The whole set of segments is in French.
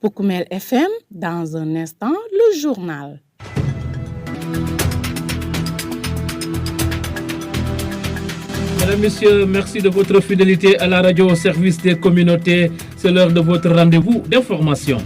Pour Koumel FM, dans un instant, le journal. Mesdames, Messieurs, merci de votre fidélité à la radio au service des communautés. C'est l'heure de votre rendez-vous d'information.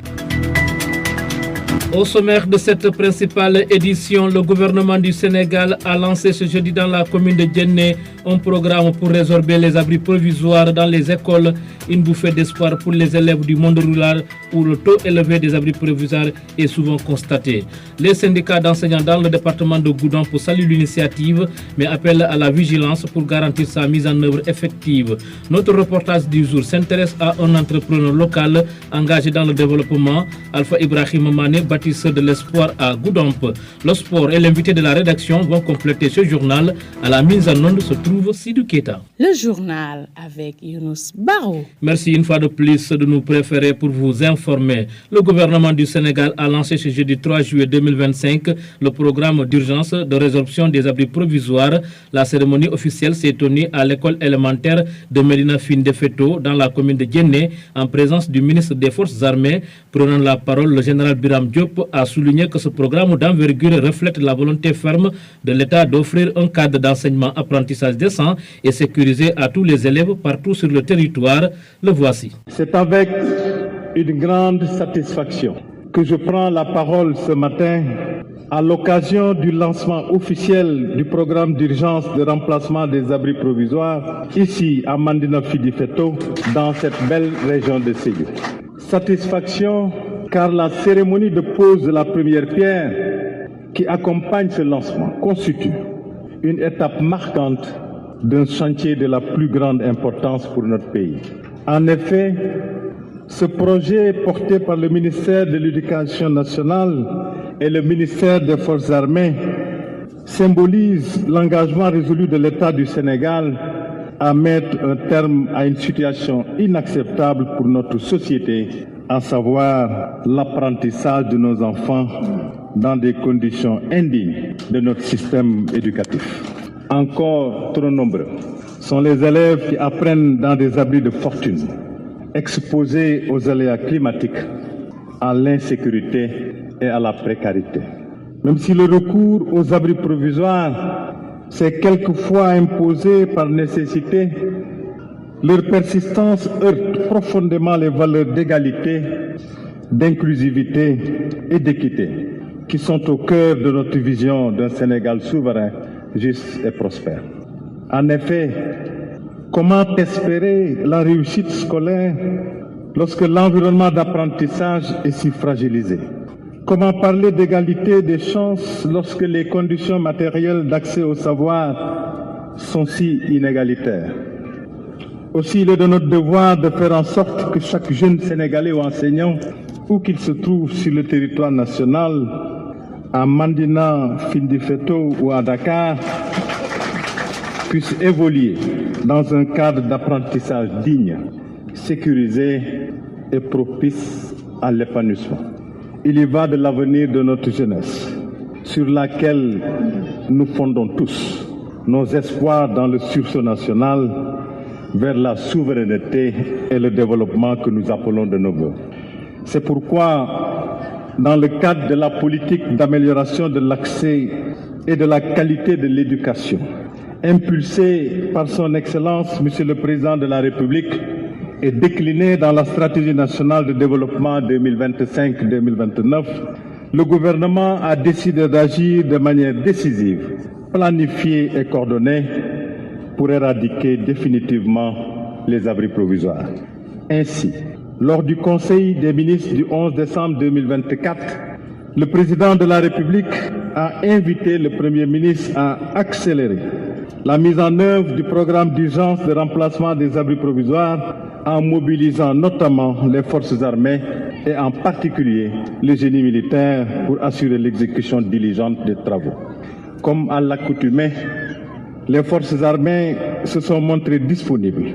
Au sommaire de cette principale édition, le gouvernement du Sénégal a lancé ce jeudi dans la commune de Djenné un programme pour résorber les abris provisoires dans les écoles, une bouffée d'espoir pour les élèves du monde rural où le taux élevé des abris provisoires est souvent constaté. Les syndicats d'enseignants dans le département de Goudomp saluent l'initiative, mais appellent à la vigilance pour garantir sa mise en œuvre effective. Notre reportage du jour s'intéresse à un entrepreneur local engagé dans le développement, Alpha Ibrahim Mané, bâtisseur de l'espoir à Goudomp. Le sport et l'invité de la rédaction vont compléter ce journal. À la mise en onde se trouve Sidou Keita. Le journal avec Younous Barou. Merci une fois de plus de nous préférer pour vous informer. Le gouvernement du Sénégal a lancé ce jeudi 3 juillet 2025 le programme d'urgence de résorption des abris provisoires. La cérémonie officielle s'est tenue à l'école élémentaire de Medina Findefeto dans la commune de Djenné en présence du ministre des Forces armées. Prenant la parole, le général Biram Diop a souligné que ce programme d'envergure reflète la volonté ferme de l'État d'offrir un cadre d'enseignement-apprentissage décent et sécurisé à tous les élèves partout sur le territoire. Le voici. C'est avec une grande satisfaction que je prends la parole ce matin à l'occasion du lancement officiel du programme d'urgence de remplacement des abris provisoires ici à Mandina Findefeto dans cette belle région de Sédhiou. Satisfaction car la cérémonie de pose de la première pierre qui accompagne ce lancement constitue une étape marquante d'un chantier de la plus grande importance pour notre pays. En effet, ce projet porté par le ministère de l'Éducation nationale et le ministère des Forces armées symbolise l'engagement résolu de l'État du Sénégal à mettre un terme à une situation inacceptable pour notre société, à savoir l'apprentissage de nos enfants dans des conditions indignes de notre système éducatif. Encore trop nombreux sont les élèves qui apprennent dans des abris de fortune, exposés aux aléas climatiques, à l'insécurité et à la précarité. Même si le recours aux abris provisoires s'est quelquefois imposé par nécessité, leur persistance heurte profondément les valeurs d'égalité, d'inclusivité et d'équité qui sont au cœur de notre vision d'un Sénégal souverain, juste et prospère. En effet, comment espérer la réussite scolaire lorsque l'environnement d'apprentissage est si fragilisé? Comment parler d'égalité des chances lorsque les conditions matérielles d'accès au savoir sont si inégalitaires? Aussi, il est de notre devoir de faire en sorte que chaque jeune Sénégalais ou enseignant, où qu'il se trouve sur le territoire national, à Mandina, Findefeto ou à Dakar, puisse évoluer dans un cadre d'apprentissage digne, sécurisé et propice à l'épanouissement. Il y va de l'avenir de notre jeunesse, sur laquelle nous fondons tous nos espoirs dans le sursaut national vers la souveraineté et le développement que nous appelons de nos vœux. C'est pourquoi, dans le cadre de la politique d'amélioration de l'accès et de la qualité de l'éducation, impulsée par son Excellence, Monsieur le Président de la République, et déclinée dans la stratégie nationale de développement 2025-2029, le gouvernement a décidé d'agir de manière décisive, planifiée et coordonnée pour éradiquer définitivement les abris provisoires. Ainsi, lors du Conseil des ministres du 11 décembre 2024, le Président de la République a invité le Premier ministre à accélérer la mise en œuvre du programme d'urgence de remplacement des abris provisoires en mobilisant notamment les forces armées et en particulier le génie militaire pour assurer l'exécution diligente des travaux. Comme à l'accoutumée, les forces armées se sont montrées disponibles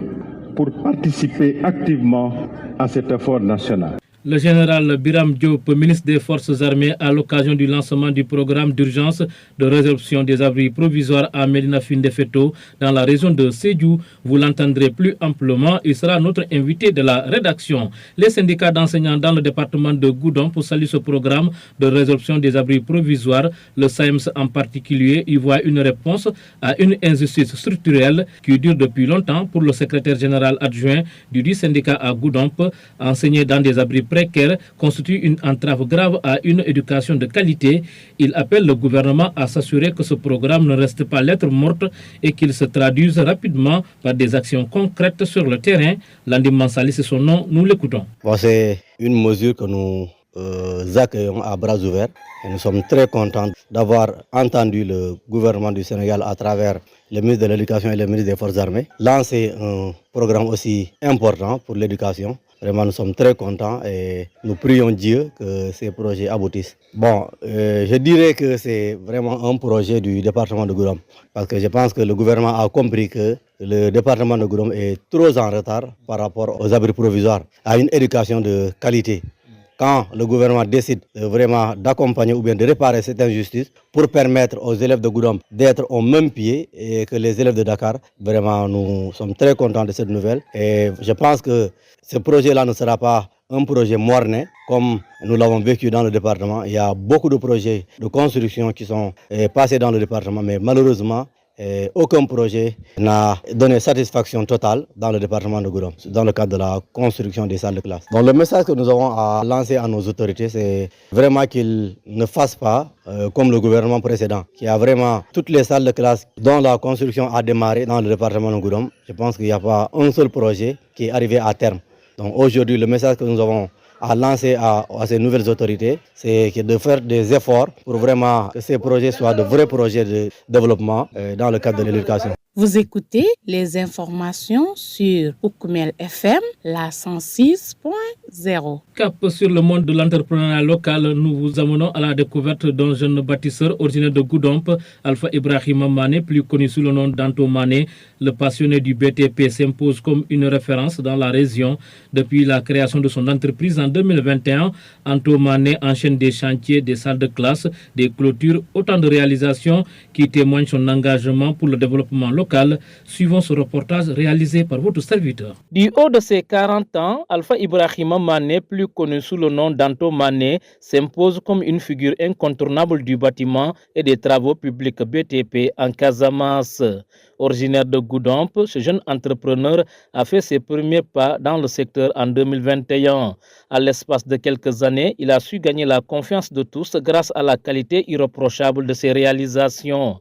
pour participer activement à cet effort national. Le général Biram Diop, ministre des Forces armées, à l'occasion du lancement du programme d'urgence de résorption des abris provisoires à Medina Findefeto, dans la région de Sédhiou. Vous l'entendrez plus amplement. Il sera notre invité de la rédaction. Les syndicats d'enseignants dans le département de Goudomp saluent ce programme de résorption des abris provisoires. Le SAEMS en particulier y voit une réponse à une injustice structurelle qui dure depuis longtemps pour le secrétaire général adjoint du syndicat à Goudomp. Enseigner dans des abris précaires constitue une entrave grave à une éducation de qualité. Il appelle le gouvernement à s'assurer que ce programme ne reste pas lettre morte et qu'il se traduise rapidement par des actions concrètes sur le terrain. Landim Mansali, c'est son nom, nous l'écoutons. C'est une mesure que nous accueillons à bras ouverts et nous sommes très contents d'avoir entendu le gouvernement du Sénégal à travers le ministre de l'Éducation et le ministre des Forces armées lancer un programme aussi important pour l'éducation. Vraiment, nous sommes très contents et nous prions Dieu que ces projets aboutissent. Je dirais que c'est vraiment un projet du département de Goudomp parce que je pense que le gouvernement a compris que le département de Goudomp est trop en retard par rapport aux abris provisoires, à une éducation de qualité. Quand le gouvernement décide vraiment d'accompagner ou bien de réparer cette injustice pour permettre aux élèves de Goudomp d'être au même pied et que les élèves de Dakar, vraiment nous sommes très contents de cette nouvelle. Et je pense que ce projet-là ne sera pas un projet morné comme nous l'avons vécu dans le département. Il y a beaucoup de projets de construction qui sont passés dans le département, mais malheureusement, aucun projet n'a donné satisfaction totale dans le département de Goudomp, dans le cadre de la construction des salles de classe. Donc le message que nous avons à lancer à nos autorités, c'est vraiment qu'ils ne fassent pas comme le gouvernement précédent, qui a vraiment toutes les salles de classe dont la construction a démarré dans le département de Goudomp. Je pense qu'il n'y a pas un seul projet qui est arrivé à terme. Donc aujourd'hui, le message que nous avons à lancer à ces nouvelles autorités, c'est de faire des efforts pour vraiment que ces projets soient de vrais projets de développement dans le cadre de l'éducation. Vous écoutez les informations sur Oukoumel FM, la 106.0. Cap sur le monde de l'entrepreneuriat local, nous vous amenons à la découverte d'un jeune bâtisseur originaire de Goudomp, Alpha Ibrahima Mané, plus connu sous le nom d'Anto Mané. Le passionné du BTP s'impose comme une référence dans la région. Depuis la création de son entreprise en 2021, Anto Mané enchaîne des chantiers, des salles de classe, des clôtures, autant de réalisations qui témoignent son engagement pour le développement local. Suivons ce reportage réalisé par votre serviteur. Du haut de ses 40 ans, Alpha Ibrahima Mané, plus connu sous le nom d'Anto Mané, s'impose comme une figure incontournable du bâtiment et des travaux publics BTP en Casamance. Originaire de Goudomp, ce jeune entrepreneur a fait ses premiers pas dans le secteur en 2021. À l'espace de quelques années, il a su gagner la confiance de tous grâce à la qualité irréprochable de ses réalisations.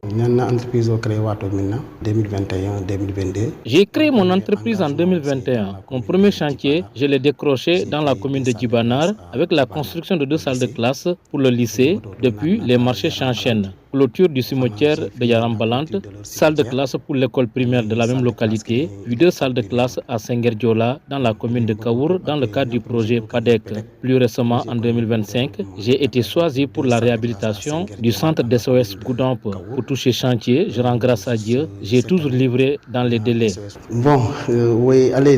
J'ai créé mon entreprise en 2021. Mon premier chantier, je l'ai décroché dans la commune de Djibanar avec la construction de 2 salles de classe pour le lycée. Depuis, les marchés s'enchaînent. Clôture du cimetière de Yarambalante, salle de classe pour l'école primaire de la même localité, puis 2 salles de classe à Senguer-Diola dans la commune de Kaour dans le cadre du projet PADEC. Plus récemment, en 2025, j'ai été choisi pour la réhabilitation du centre SOS Goudomp. Pour toucher chantier, je rends grâce à Dieu, j'ai toujours livré dans les délais. Oui, allez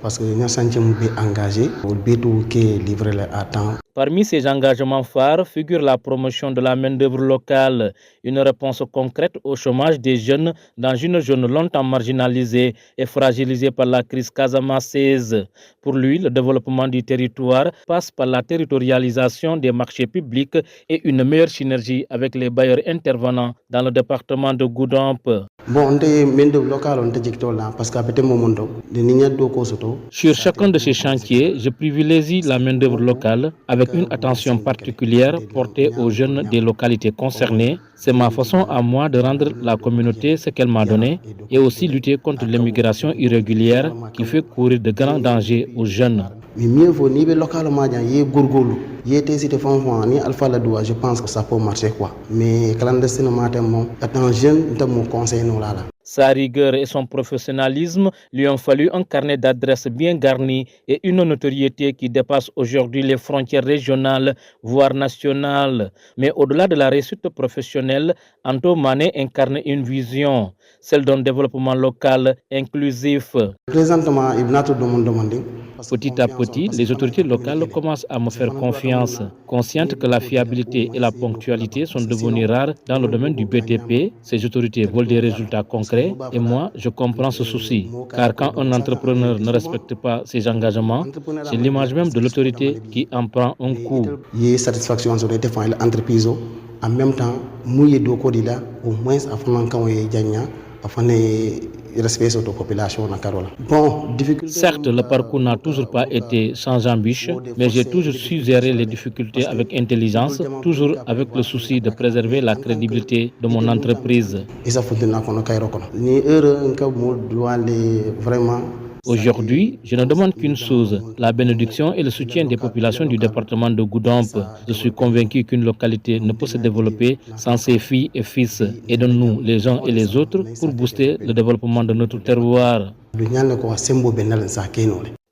parce que nous sommes engagés, qui est livré à temps. Parmi ces engagements phares figure la promotion de la main-d'œuvre locale, une réponse concrète au chômage des jeunes dans une zone longtemps marginalisée et fragilisée par la crise casamassaise. Pour lui, le développement du territoire passe par la territorialisation des marchés publics et une meilleure synergie avec les bailleurs intervenants dans le département de Goudomp. Sur chacun de ces chantiers, je privilégie la main-d'œuvre locale avec une attention particulière portée aux jeunes des localités concernées. C'est ma façon à moi de rendre la communauté ce qu'elle m'a donné et aussi lutter contre l'immigration irrégulière qui fait courir de grands dangers aux jeunes. Mieux vaut ni localement je pense que ça peut marcher quoi. Mais clandestinement, étant jeune, mon conseil nous là. Sa rigueur et son professionnalisme lui ont fallu un carnet d'adresses bien garni et une notoriété qui dépasse aujourd'hui les frontières régionales, voire nationales. Mais au-delà de la réussite professionnelle, Anto Mané incarne une vision, celle d'un développement local inclusif. Présentement, il y a tout le monde demandé. Petit à petit, les autorités locales commencent à me faire confiance. Conscientes que la fiabilité et la ponctualité sont devenues rares dans le domaine du BTP, ces autorités veulent des résultats concrets et moi, je comprends ce souci. Car quand un entrepreneur ne respecte pas ses engagements, c'est l'image même de l'autorité qui en prend un coup. Il y a satisfaction sur l'entreprise. En même temps, mouiller do ko dila au moins afin qu'on ait gagné afin de respecter la population na Karola. Bon, certes, le parcours n'a toujours pas été sans embûches, mais j'ai toujours su gérer les difficultés avec intelligence, toujours avec le souci de préserver la crédibilité de mon entreprise. Aujourd'hui, je ne demande qu'une chose, la bénédiction et le soutien des populations du département de Goudomp. Je suis convaincu qu'une localité ne peut se développer sans ses filles et fils. Aidons-nous les uns et les autres pour booster le développement de notre terroir.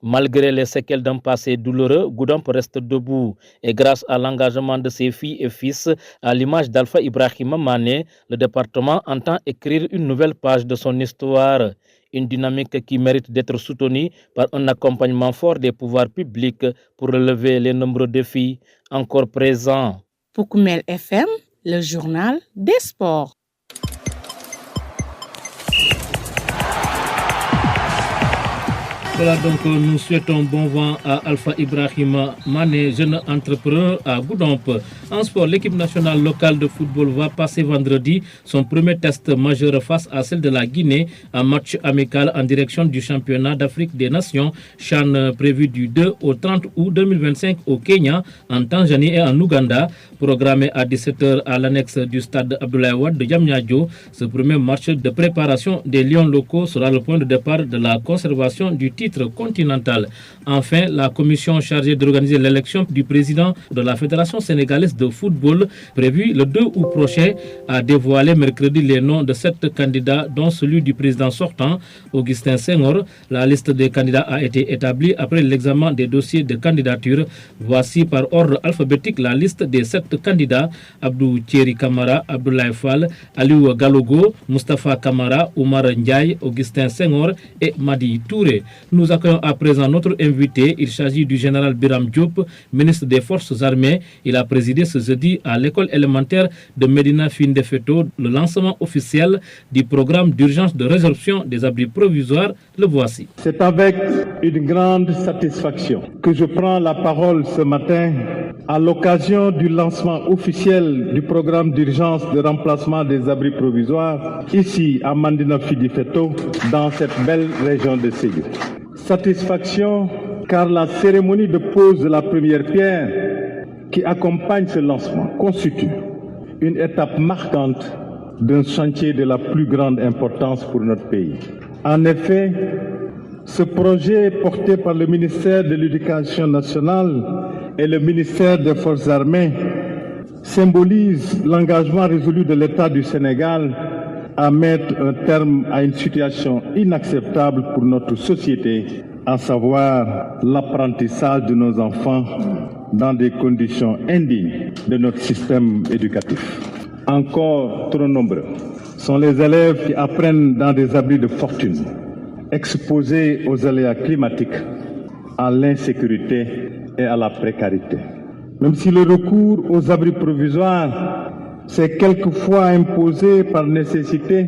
Malgré les séquelles d'un passé douloureux, Goudomp reste debout. Et grâce à l'engagement de ses filles et fils, à l'image d'Alpha Ibrahima Mané, le département entend écrire une nouvelle page de son histoire. Une dynamique qui mérite d'être soutenue par un accompagnement fort des pouvoirs publics pour relever les nombreux défis encore présents. Pour Koumel FM, le journal des sports. Voilà, donc nous souhaitons bon vent à Alpha Ibrahima Mané, jeune entrepreneur à Goudomp. En sport, l'équipe nationale locale de football va passer vendredi son premier test majeur face à celle de la Guinée, un match amical en direction du championnat d'Afrique des Nations, CHAN prévu du 2 au 30 août 2025 au Kenya, en Tanzanie et en Ouganda. Programmé à 17h à l'annexe du stade Abdoulaye Wade de Diamniadio, ce premier match de préparation des Lions locaux sera le point de départ de la conservation du titre continental. Enfin, la commission chargée d'organiser l'élection du président de la Fédération sénégalaise de football, prévue le 2 août prochain, a dévoilé mercredi les noms de 7 candidats, dont celui du président sortant, Augustin Senghor. La liste des candidats a été établie après l'examen des dossiers de candidature. Voici par ordre alphabétique la liste des 7 candidats: Abdou Thierry Kamara, Abdoulaye Fall, Aliou Galogo, Moustapha Kamara, Oumar Ndiaye, Augustin Senghor et Madi Touré. Nous accueillons à présent notre invité. Il s'agit du général Biram Diop, ministre des Forces armées. Il a présidé ce jeudi à l'école élémentaire de Medina Findefeto le lancement officiel du programme d'urgence de résorption des abris provisoires. Le voici. C'est avec une grande satisfaction que je prends la parole ce matin à l'occasion du lancement officiel du programme d'urgence de remplacement des abris provisoires ici à Medina Findefeto, dans cette belle région de Sédhiou. Satisfaction car la cérémonie de pose de la première pierre qui accompagne ce lancement constitue une étape marquante d'un chantier de la plus grande importance pour notre pays. En effet, ce projet porté par le ministère de l'Éducation nationale et le ministère des Forces armées symbolise l'engagement résolu de l'État du Sénégal à mettre un terme à une situation inacceptable pour notre société, à savoir l'apprentissage de nos enfants dans des conditions indignes de notre système éducatif. Encore trop nombreux sont les élèves qui apprennent dans des abris de fortune, exposés aux aléas climatiques, à l'insécurité et à la précarité. Même si le recours aux abris provisoires s'est quelquefois imposé par nécessité,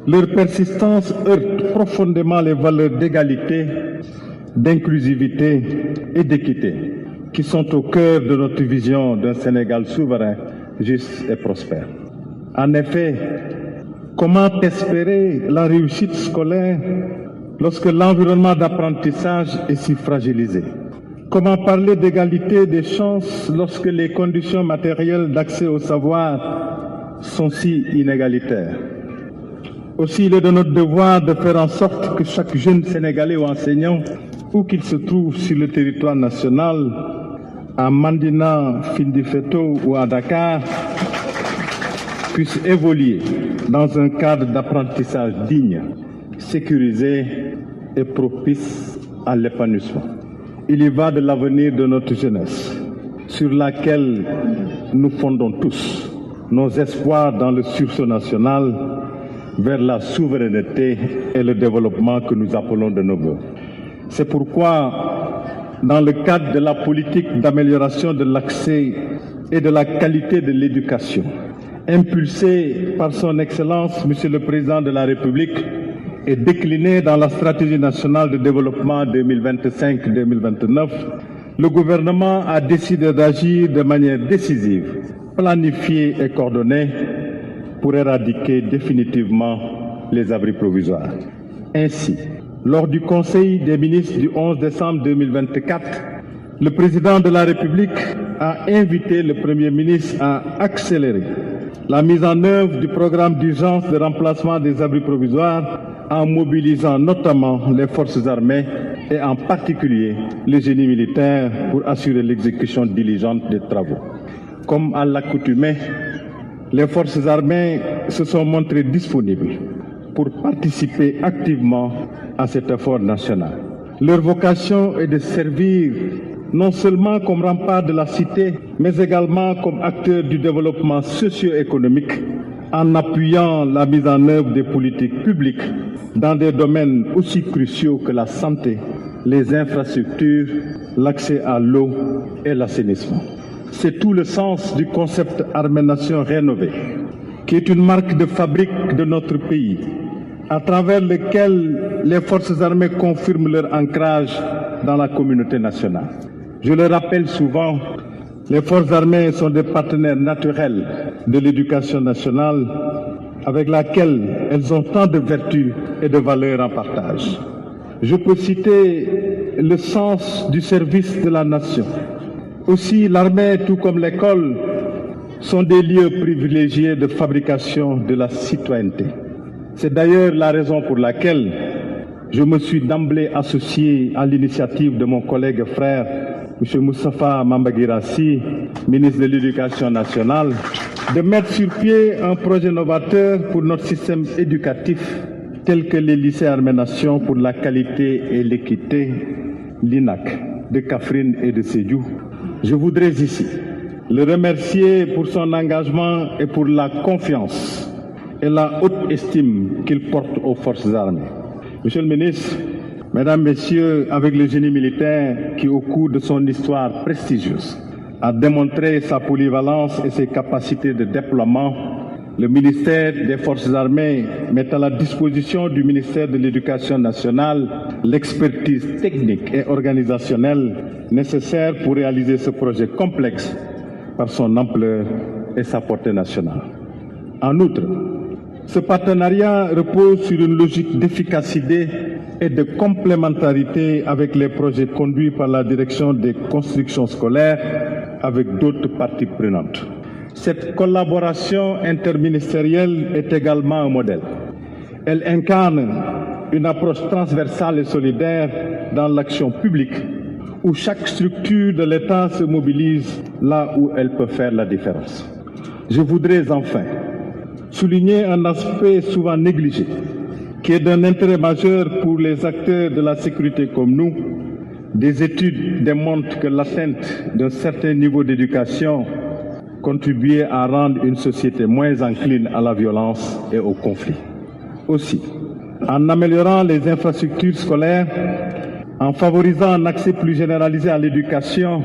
leur persistance heurte profondément les valeurs d'égalité, d'inclusivité et d'équité qui sont au cœur de notre vision d'un Sénégal souverain, juste et prospère. En effet, comment espérer la réussite scolaire lorsque l'environnement d'apprentissage est si fragilisé? Comment parler d'égalité des chances lorsque les conditions matérielles d'accès au savoir sont si inégalitaires? Aussi, il est de notre devoir de faire en sorte que chaque jeune Sénégalais ou enseignant, où qu'il se trouve sur le territoire national, à Medina Findefeto ou à Dakar, puisse évoluer dans un cadre d'apprentissage digne, sécurisé et propice à l'épanouissement. Il y va de l'avenir de notre jeunesse, sur laquelle nous fondons tous nos espoirs dans le sursaut national vers la souveraineté et le développement que nous appelons de nos vœux. C'est pourquoi, dans le cadre de la politique d'amélioration de l'accès et de la qualité de l'éducation, impulsée par son Excellence, Monsieur le Président de la République, et déclinée dans la stratégie nationale de développement 2025-2029, le gouvernement a décidé d'agir de manière décisive, planifiée et coordonnée pour éradiquer définitivement les abris provisoires. Ainsi, lors du Conseil des ministres du 11 décembre 2024, le Président de la République a invité le Premier ministre à accélérer la mise en œuvre du programme d'urgence de remplacement des abris provisoires en mobilisant notamment les forces armées et en particulier le génie militaire pour assurer l'exécution diligente des travaux. Comme à l'accoutumée, les forces armées se sont montrées disponibles pour participer activement à cet effort national. Leur vocation est de servir non seulement comme rempart de la cité, mais également comme acteur du développement socio-économique en appuyant la mise en œuvre des politiques publiques dans des domaines aussi cruciaux que la santé, les infrastructures, l'accès à l'eau et l'assainissement. C'est tout le sens du concept Armée-Nation rénové, qui est une marque de fabrique de notre pays, à travers lequel les forces armées confirment leur ancrage dans la communauté nationale. Je le rappelle souvent, les forces armées sont des partenaires naturels de l'éducation nationale avec laquelle elles ont tant de vertus et de valeurs en partage. Je peux citer le sens du service de la nation. Aussi, l'armée, tout comme l'école, sont des lieux privilégiés de fabrication de la citoyenneté. C'est d'ailleurs la raison pour laquelle je me suis d'emblée associé à l'initiative de mon collègue et frère, M. Moustapha Mambagirassi, ministre de l'Éducation nationale, de mettre sur pied un projet novateur pour notre système éducatif, tel que les lycées Armée-Nation pour la qualité et l'équité, l'INAC, de Kaffrine et de Sédhiou. Je voudrais ici le remercier pour son engagement et pour la confiance et la haute estime qu'il porte aux forces armées. Monsieur le ministre, Mesdames, Messieurs, avec le génie militaire qui, au cours de son histoire prestigieuse, a démontré sa polyvalence et ses capacités de déploiement, le ministère des Forces armées met à la disposition du ministère de l'Éducation nationale l'expertise technique et organisationnelle nécessaire pour réaliser ce projet complexe par son ampleur et sa portée nationale. En outre, ce partenariat repose sur une logique d'efficacité et de complémentarité avec les projets conduits par la direction des constructions scolaires avec d'autres parties prenantes. Cette collaboration interministérielle est également un modèle. Elle incarne une approche transversale et solidaire dans l'action publique où chaque structure de l'État se mobilise là où elle peut faire la différence. Je voudrais enfin souligner un aspect souvent négligé, qui est d'un intérêt majeur pour les acteurs de la sécurité comme nous. Des études démontrent que l'atteinte d'un certain niveau d'éducation contribuait à rendre une société moins encline à la violence et au conflit. Aussi, en améliorant les infrastructures scolaires, en favorisant un accès plus généralisé à l'éducation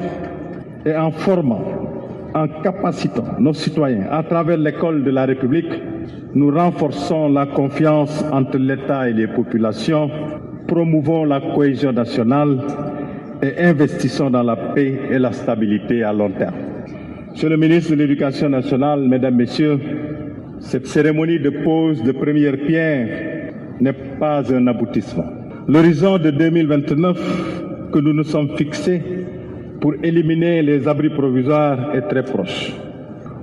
et en formant, en capacitant nos citoyens à travers l'école de la République, nous renforçons la confiance entre l'État et les populations, promouvons la cohésion nationale et investissons dans la paix et la stabilité à long terme. Monsieur le ministre de l'Éducation nationale, Mesdames, Messieurs, cette cérémonie de pose de première pierre n'est pas un aboutissement. L'horizon de 2029 que nous nous sommes fixés pour éliminer les abris provisoires est très proche.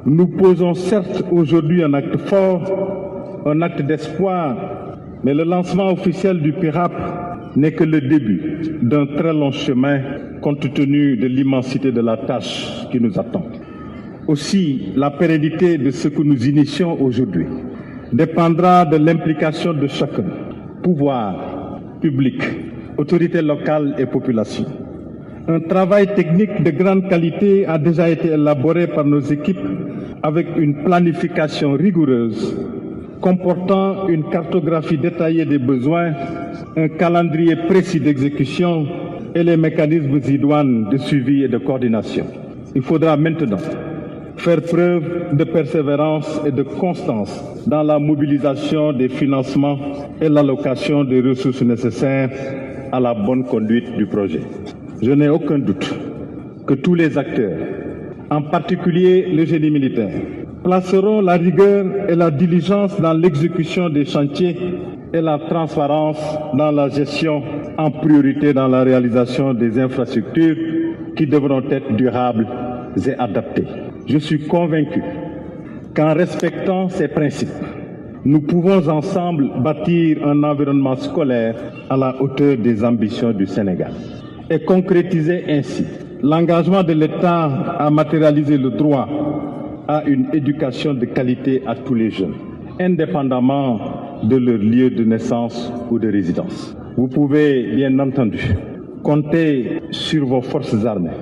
Nous posons certes aujourd'hui un acte fort, un acte d'espoir, mais le lancement officiel du PIRAP n'est que le début d'un très long chemin compte tenu de l'immensité de la tâche qui nous attend. Aussi, la pérennité de ce que nous initions aujourd'hui dépendra de l'implication de chacun, pouvoir, public, autorités locales et population. Un travail technique de grande qualité a déjà été élaboré par nos équipes avec une planification rigoureuse, comportant une cartographie détaillée des besoins, un calendrier précis d'exécution et les mécanismes idoines de suivi et de coordination. Il faudra maintenant faire preuve de persévérance et de constance dans la mobilisation des financements et l'allocation des ressources nécessaires à la bonne conduite du projet. Je n'ai aucun doute que tous les acteurs, en particulier le génie militaire, placeront la rigueur et la diligence dans l'exécution des chantiers et la transparence dans la gestion, en priorité dans la réalisation des infrastructures qui devront être durables et adaptées. Je suis convaincu qu'en respectant ces principes, nous pouvons ensemble bâtir un environnement scolaire à la hauteur des ambitions du Sénégal et concrétiser ainsi l'engagement de l'État à matérialiser le droit à une éducation de qualité à tous les jeunes, indépendamment de leur lieu de naissance ou de résidence. Vous pouvez, bien entendu, compter sur vos forces armées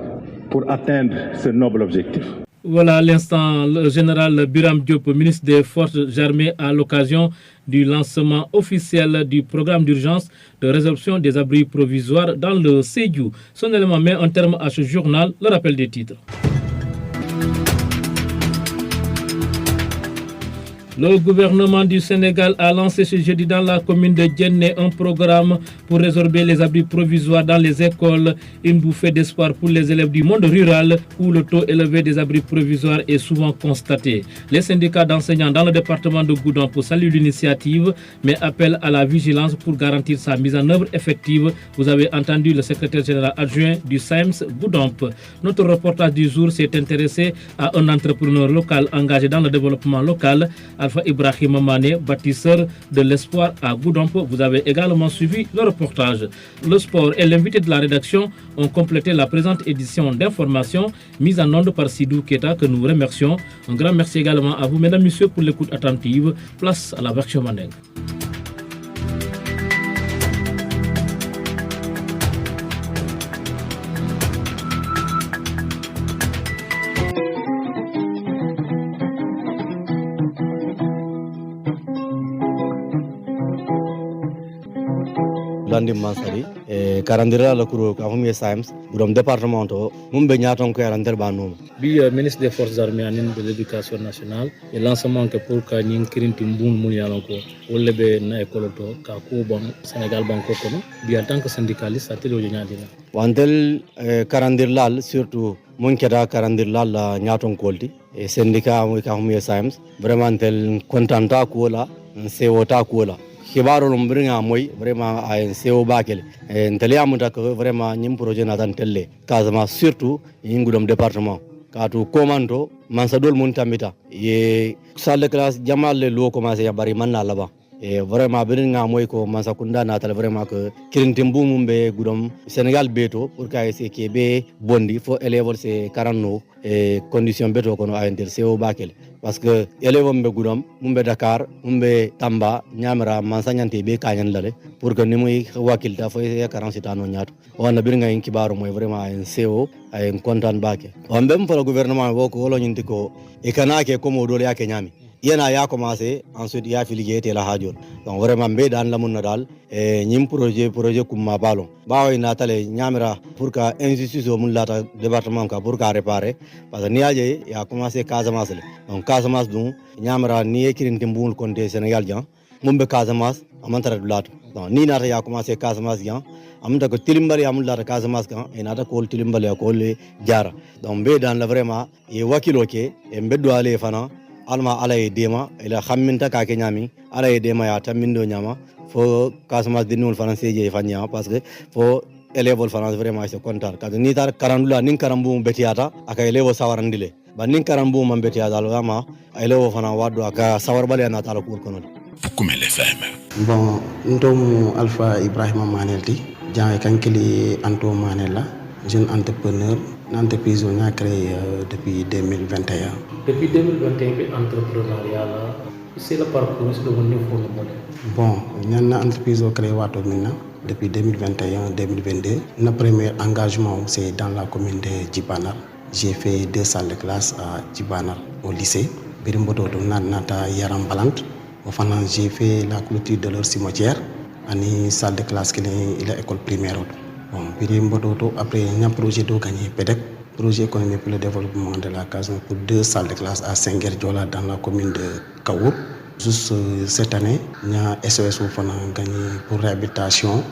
pour atteindre ce noble objectif. Voilà à l'instant le général Biram Diop, ministre des Forces armées, à l'occasion du lancement officiel du programme d'urgence de résorption des abris provisoires dans le Sédhiou. Son élément met un terme à ce journal, le rappel des titres. Le gouvernement du Sénégal a lancé ce jeudi dans la commune de Djenné un programme pour résorber les abris provisoires dans les écoles, une bouffée d'espoir pour les élèves du monde rural où le taux élevé des abris provisoires est souvent constaté. Les syndicats d'enseignants dans le département de Goudomp saluent l'initiative mais appellent à la vigilance pour garantir sa mise en œuvre effective. Vous avez entendu le secrétaire général adjoint du SAEMS Goudomp. Notre reportage du jour s'est intéressé à un entrepreneur local engagé dans le développement local, Alpha Ibrahim Mané, bâtisseur de l'espoir à Goudomp. Vous avez également suivi le reportage. Le sport et l'invité de la rédaction ont complété la présente édition d'information mise en onde par Sidou Keta que nous remercions. Un grand merci également à vous, mesdames et messieurs, pour l'écoute attentive. Place à la version Mandeng. Landim Mansari, Karandira Lakuru, Kahumi Science, Goudomp département, Mumbe Nyaton Karandir Banum. Bi ministre des Forces armées de l'éducation nationale et lancement que pour que nous kirinti mbun mun yalonko wolebe na école to ka ko bon Sénégal banko kono bi en tant que syndicaliste atelo nyaadina Wantel Karandir Lal surtout mon keda Karandir Lal Nyaton Kolti et syndicat Kahumi Science vraiment tel contenta ko la COTA ko la kibaro lumbringa moy vraiment ay CO bakel nteli amuta ko vraiment nyim projet na tan telle Casamance surtout Goudomp département katu komando mansadol mun tamita ye salle de classe jamal lo commencé ya bari man na laba et vraiment biringa moy ko mansakunda na tal vraiment que kirintimbu mumbe Goudomp Sénégal beto pour ka ese kebe bondi fo élève c'est 40 et condition beto kono a inter CO bakel parce que élève mbe Goudomp mumbe Dakar mumbe Tamba nyamara mansanyante be kanyan lale pour que nimuy wakilta fo ya 47 no nyato wana biringa en kibaro moy vraiment en CO ay kontan bake on bem pour le gouvernement woko wolo nyindi ko e kanake ko mo dole yake nyami yena ya commencé ensuite ya filigé té la hajor donc vraiment be dan la mun dal e nyim projet kuma balon bawo na tale nyamira pour ka institution mun lata département ka pour ka réparer parce que niaje ya commencé Casamance donc Casamance dum nyamira ni ekirinti mbul konté Sénégal jan mumbe Casamance amantara dulato donc ni nata ya commencé Casamance jan amta ko tilimbali amul lata Casamance kan e nata ko tilimbali ko le jara donc be dan la vraiment e wakilo ke e mbeddo ale fana alma alay dema ila khamminta ka ke nyami alay dema ya tamindo nyama fo Casamance dinul français je fanya parce que fo élève France vraiment c'est content ka ni tar karandula nin karambu betiata aka élève sawarandile ba nin karambu man betiata alama élève fana wadu aka sawarbale na tala ko kono Fukumel FM. Bon, ndomu Alpha Ibrahima Manelti, jang kankeli Anto Manela, jeune entrepreneur, une entreprise on a créé depuis 2021. Depuis 2021 entrepreneuriat là, c'est le parcours de mon niveau modèle. Bon, une entreprise on créé wato mina depuis 2021-2022. Notre premier engagement c'est dans la commune de Djibanar. J'ai fait 2 salles de classe à Djibanar au lycée. Birimboto nata Yaram Balant. Enfin, j'ai fait la clôture de leur cimetière, ani salle de classe qui est l'école primaire. Bon, puis après un projet de gagner peut-être projet économique pour le développement de la case pour 2 salles de classe à Saint-Guerre-Diola dans la commune de Kaour. Juste cette année, il y a SOS qui a gagné pour réhabilitation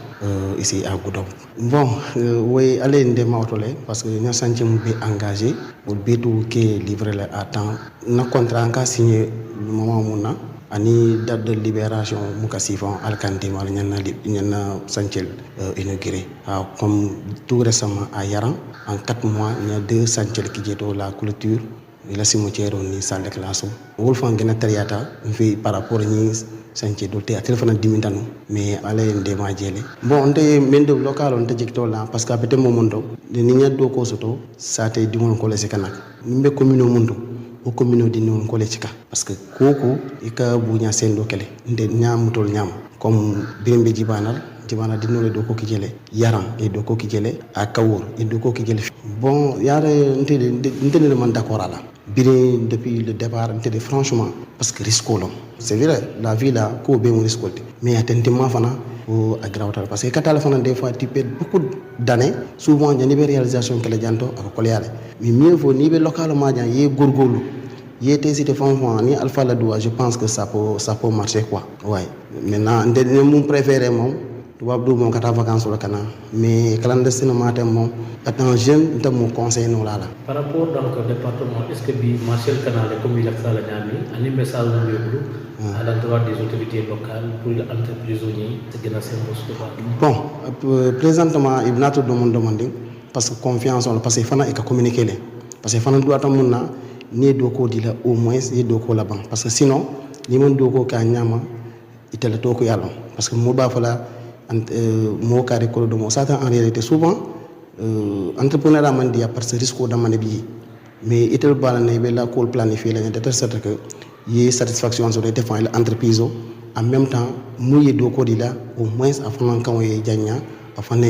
ici à Goudom. Bon, oui, allez parce que nous sommes engagés pour tout qui est livré à temps. Nous contrat signé le moment où nous ani date de libération mukassifon alkante mal ñana santiel inauguré comme tout récemment à Yaran en 4 mois il y a 2 santiel qui jeto la clôture et la cimetière ni salle de classe wolfan gena tariata fi par rapport ni santiel do te téléphone dimintanu mais ale ndema jele bon nde mende local on te jekto la parce que peut momondo ni nya do ko soto sa te dimon ko lese kanak nimbe commune mundo o commune di non ko lecika parce que koko ika buña sendo kele nde ñamutol ñam comme birembe jibanal di no do ko kijele yaran e do ko kijele a kawor e do ko kijele bon yare ntele man d'accord ala bire depuis le départ ntele franchement parce que risque lo c'est vrai la vie là ko be mo risque mais attentivement fana ou aggrawatal parce que katala fana des fois tu perds beaucoup d'années souvent il y a une réalisation que les janto ak kolyale mais mieux vaut ni be localement jan ye gorgolu ye tesite fonfon ni alpha la doua je pense que ça peut marcher quoi ouais maintenant mon préféré mom tubab do mon kata vacances la kana mais clandestinement matin mom étant jeune de mon conseil non là par rapport donc au département est-ce que bi Marcel Canal comme il a fait la ñami ani message à l'endroit des autorités locales pour l'entreprise de bon présentement il n'a tout demandé parce que confiance parce que fana et communiquer parce que fana doit tamuna ni doko dila au moins ni doko là-bas parce que sinon ni mon doko ka nyama itela toko yalla parce que mo ba fala mo carré ko do mo ça en réalité souvent entrepreneur a mandi parce que risque da man bi mais itel bala ne be la ko planifier la de telle sorte que y satisfaction sur les défense l'entreprise en même temps mouiller do ko dila au moins afin quand y jagna afin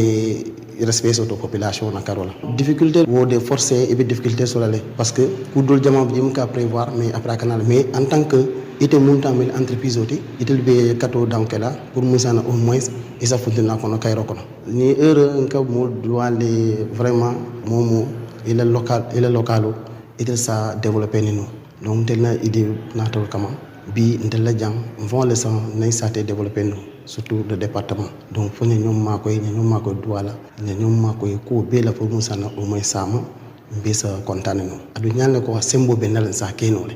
respect sur la population na karola difficulté ou des forces et des difficultés sur les parce que ku dul jama bi mu ka prévoir mais après canal mais en tant que ite montant mel entreprise oti itel be kato donc là pour musana au moins et ça fonctionne na kono kayro kono ni heure nka mo doit les vraiment momo et le local et ça développer nous donc tel na idée na taw kama bi ndel la jam vont les sans nay sa développer nous surtout le département donc faut ñom makoy douala ñom makoy ko be la pour musana au moins sama be sa contane no adu ñal ko sembo be nal sa keno le